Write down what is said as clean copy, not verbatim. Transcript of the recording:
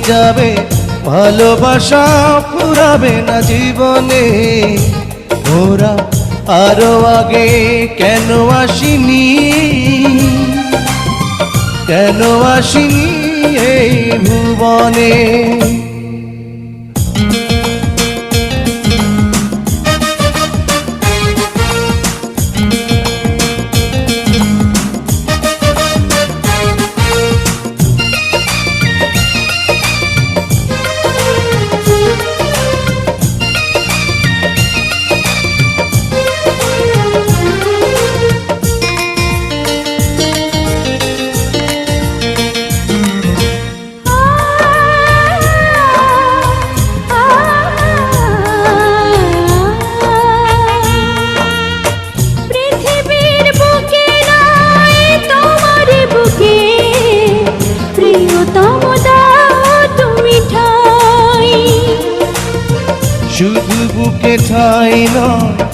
যাবে, ভালোবাসা ফুরাবে না জীবনে। ওরা আরো আগে কেন আসিনি, কেন আসিনি এই ভুবনে। শুধু বুকে ঠাই নয়,